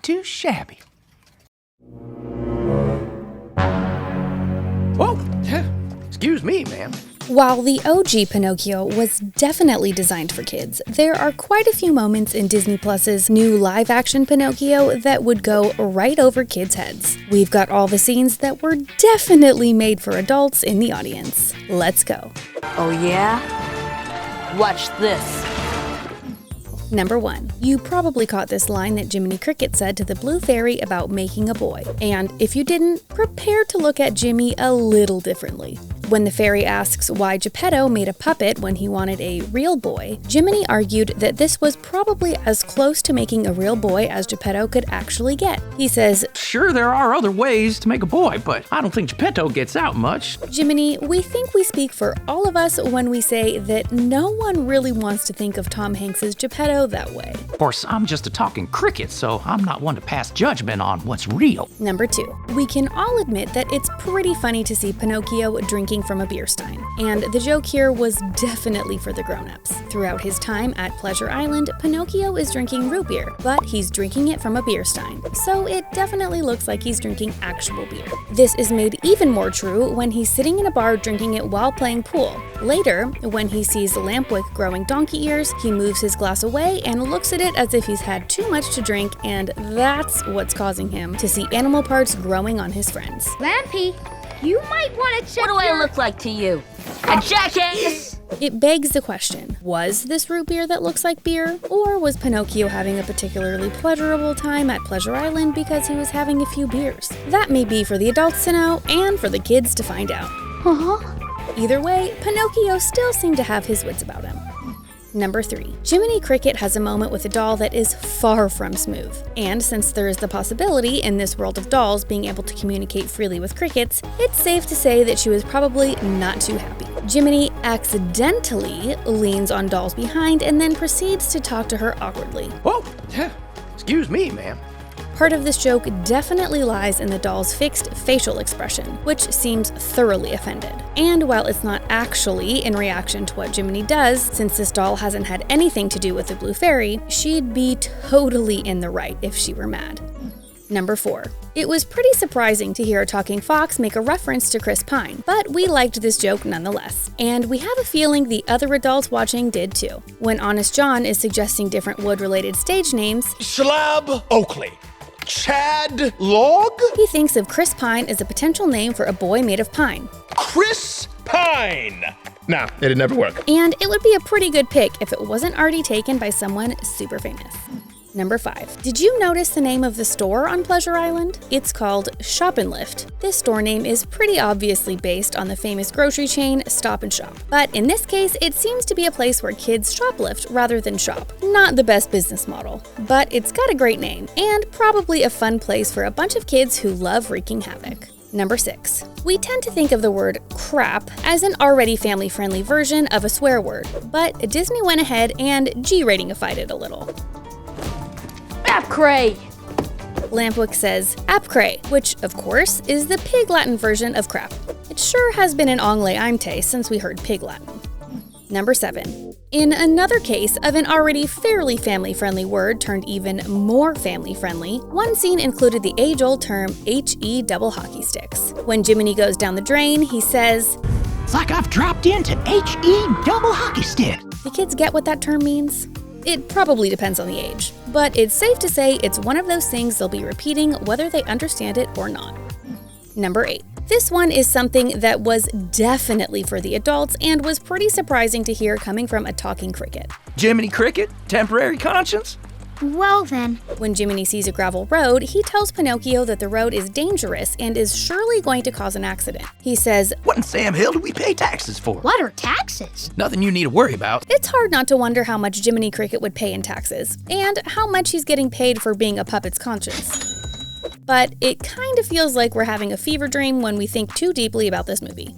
too shabby. Oh, excuse me, ma'am. While the OG Pinocchio was definitely designed for kids, there are quite a few moments in Disney Plus's new live-action Pinocchio that would go right over kids' heads. We've got all the scenes that were definitely made for adults in the audience. Let's go. Oh yeah? Watch this. Number 1. You probably caught this line that Jiminy Cricket said to the Blue Fairy about making a boy. And if you didn't, prepare to look at Jimmy a little differently. When the fairy asks why Geppetto made a puppet when he wanted a real boy, Jiminy argued that this was probably as close to making a real boy as Geppetto could actually get. He says, Sure, there are other ways to make a boy, but I don't think Geppetto gets out much. Jiminy, we think we speak for all of us when we say that no one really wants to think of Tom Hanks's Geppetto that way. Of course, I'm just a talking cricket, so I'm not one to pass judgment on what's real. Number 2. We can all admit that it's pretty funny to see Pinocchio drinking from a beer stein, and the joke here was definitely for the grown-ups. Throughout his time at Pleasure Island, Pinocchio is drinking root beer, but he's drinking it from a beer stein, so it definitely looks like he's drinking actual beer. This is made even more true when he's sitting in a bar drinking it while playing pool. Later, when he sees Lampwick growing donkey ears, he moves his glass away and looks at it as if he's had too much to drink, and that's what's causing him to see animal parts growing on his friends. Lampy, you might want to check What do I look like to you? A jackass? It begs the question, was this root beer that looks like beer? Or was Pinocchio having a particularly pleasurable time at Pleasure Island because he was having a few beers? That may be for the adults to know and for the kids to find out. Either way, Pinocchio still seemed to have his wits about him. Number 3. Jiminy Cricket has a moment with a doll that is far from smooth. And since there is the possibility in this world of dolls being able to communicate freely with crickets, it's safe to say that she was probably not too happy. Jiminy accidentally leans on Doll's behind and then proceeds to talk to her awkwardly. Oh, excuse me, ma'am. Part of this joke definitely lies in the doll's fixed facial expression, which seems thoroughly offended. And while it's not actually in reaction to what Jiminy does, since this doll hasn't had anything to do with the Blue Fairy, she'd be totally in the right if she were mad. Number 4. It was pretty surprising to hear a talking fox make a reference to Chris Pine, but we liked this joke nonetheless. And we have a feeling the other adults watching did too. When Honest John is suggesting different wood-related stage names, Slab Oakley. Chad Log? he thinks of Chris Pine as a potential name for a boy made of pine. Chris Pine. Nah, it'd never work. And it would be a pretty good pick if it wasn't already taken by someone super famous. Number 5. Did you notice the name of the store on Pleasure Island? It's called Shop and Lift. This store name is pretty obviously based on the famous grocery chain Stop and Shop. But in this case, it seems to be a place where kids shoplift rather than shop. Not the best business model, but it's got a great name, and probably a fun place for a bunch of kids who love wreaking havoc. Number 6. We tend to think of the word crap as an already family-friendly version of a swear word, but Disney went ahead and G-ratingified it a little. Ap-Cray. Lampwick says Ap-Cray, which, of course, is the Pig Latin version of crap. It sure has been an ongle aimte since we heard Pig Latin. Number 7. In another case of an already fairly family-friendly word turned even more family-friendly, one scene included the age-old term HE double hockey sticks. When Jiminy goes down the drain, he says, It's like I've dropped into HE double hockey stick. "The kids get what that term means?" It probably depends on the age, but it's safe to say it's one of those things they'll be repeating whether they understand it or not. Number 8. This one is something that was definitely for the adults and was pretty surprising to hear coming from a talking cricket. Jiminy Cricket? Temporary conscience? Well then. When Jiminy sees a gravel road, he tells Pinocchio that the road is dangerous and is surely going to cause an accident. He says, What in Sam Hill do we pay taxes for? What are taxes? Nothing you need to worry about. it's hard not to wonder how much Jiminy Cricket would pay in taxes, and how much he's getting paid for being a puppet's conscience. But it kind of feels like we're having a fever dream when we think too deeply about this movie.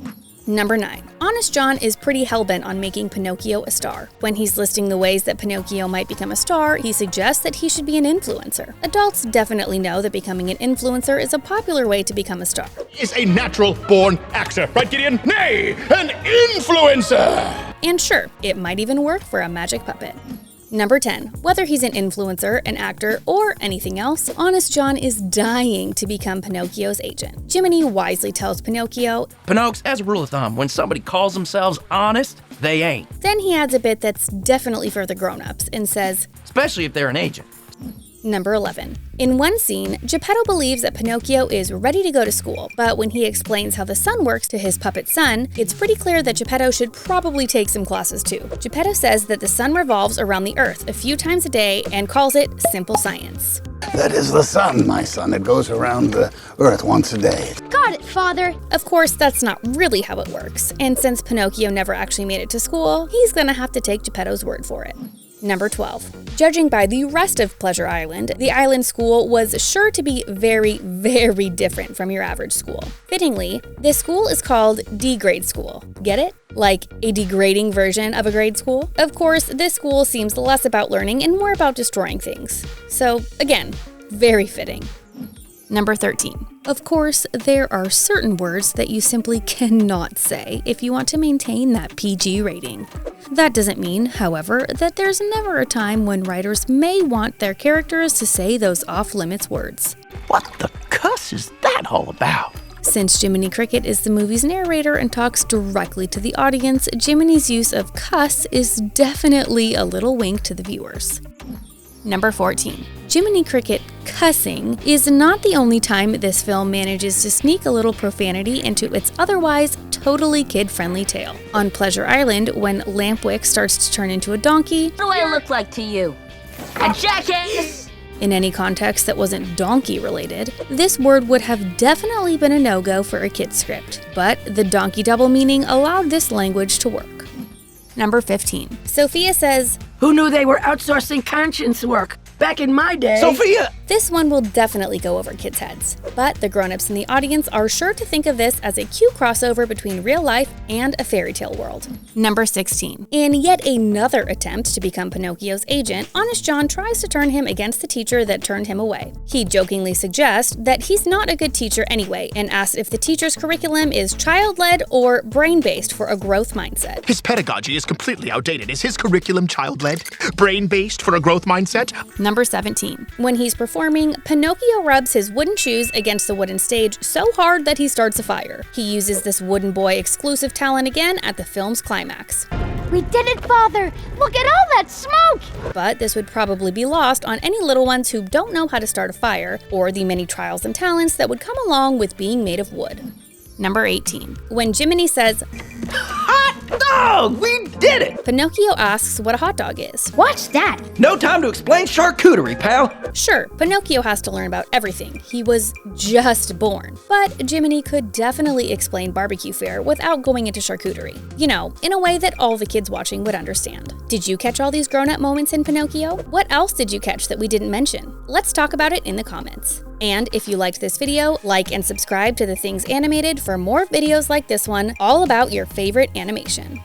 Number 9. Honest John is pretty hellbent on making Pinocchio a star. When he's listing the ways that Pinocchio might become a star, he suggests that he should be an influencer. Adults definitely know that becoming an influencer is a popular way to become a star. Is a natural-born actor, right, Gideon? Nay, an influencer! And sure, it might even work for a magic puppet. Number 10. Whether he's an influencer, an actor, or anything else, Honest John is dying to become Pinocchio's agent. Jiminy wisely tells Pinocchio, Pinocchio, as a rule of thumb, when somebody calls themselves honest, they ain't. Then he adds a bit that's definitely for the grown-ups and says, Especially if they're an agent. Number 11. In one scene, Geppetto believes that Pinocchio is ready to go to school, but when he explains how the sun works to his puppet son, it's pretty clear that Geppetto should probably take some classes too. Geppetto says that the sun revolves around the earth a few times a day and calls it simple science. That is the sun, my son. It goes around the earth once a day. Got it, Father. Of course, that's not really how it works, and since Pinocchio never actually made it to school, he's gonna have to take Geppetto's word for it. Number 12. Judging by the rest of Pleasure Island, the island school was sure to be very, very different from your average school. Fittingly, this school is called D-grade school. Get it? Like a degrading version of a grade school? Of course, this school seems less about learning and more about destroying things. So, again, very fitting. Number 13. Of course, there are certain words that you simply cannot say if you want to maintain that PG rating. That doesn't mean, however, that there's never a time when writers may want their characters to say those off-limits words. What the cuss is that all about? Since Jiminy Cricket is the movie's narrator and talks directly to the audience, Jiminy's use of cuss is definitely a little wink to the viewers. Number 14. Jiminy Cricket cussing is not the only time this film manages to sneak a little profanity into its otherwise totally kid-friendly tale. On Pleasure Island, when Lampwick starts to turn into a donkey, What do I look like to you? A jackass? in any context that wasn't donkey related, this word would have definitely been a no-go for a kid's script, but the donkey double meaning allowed this language to work. Number 15. Sophia says, Who knew they were outsourcing conscience work? Back in my day. Sophia! this one will definitely go over kids' heads, but the grown-ups in the audience are sure to think of this as a cute crossover between real life and a fairy tale world. Number 16. In yet another attempt to become Pinocchio's agent, Honest John tries to turn him against the teacher that turned him away. He jokingly suggests that he's not a good teacher anyway and asks if the teacher's curriculum is child-led or brain-based for a growth mindset. His pedagogy is completely outdated. Is his curriculum child-led? Brain-based for a growth mindset? Number 17. When he's performing, Pinocchio rubs his wooden shoes against the wooden stage so hard that he starts a fire. He uses this wooden boy exclusive talent again at the film's climax. We did it, Father! Look at all that smoke! But this would probably be lost on any little ones who don't know how to start a fire, or the many trials and talents that would come along with being made of wood. Number 18. When Jiminy says, Hot dog! We did it! Pinocchio asks what a hot dog is. What's that? No time to explain charcuterie, pal. Sure, Pinocchio has to learn about everything. He was just born. But Jiminy could definitely explain barbecue fare without going into charcuterie. You know, in a way that all the kids watching would understand. Did you catch all these grown-up moments in Pinocchio? What else did you catch that we didn't mention? Let's talk about it in the comments. And if you liked this video, like and subscribe to The Things Animated for more videos like this one, all about your favorite animation.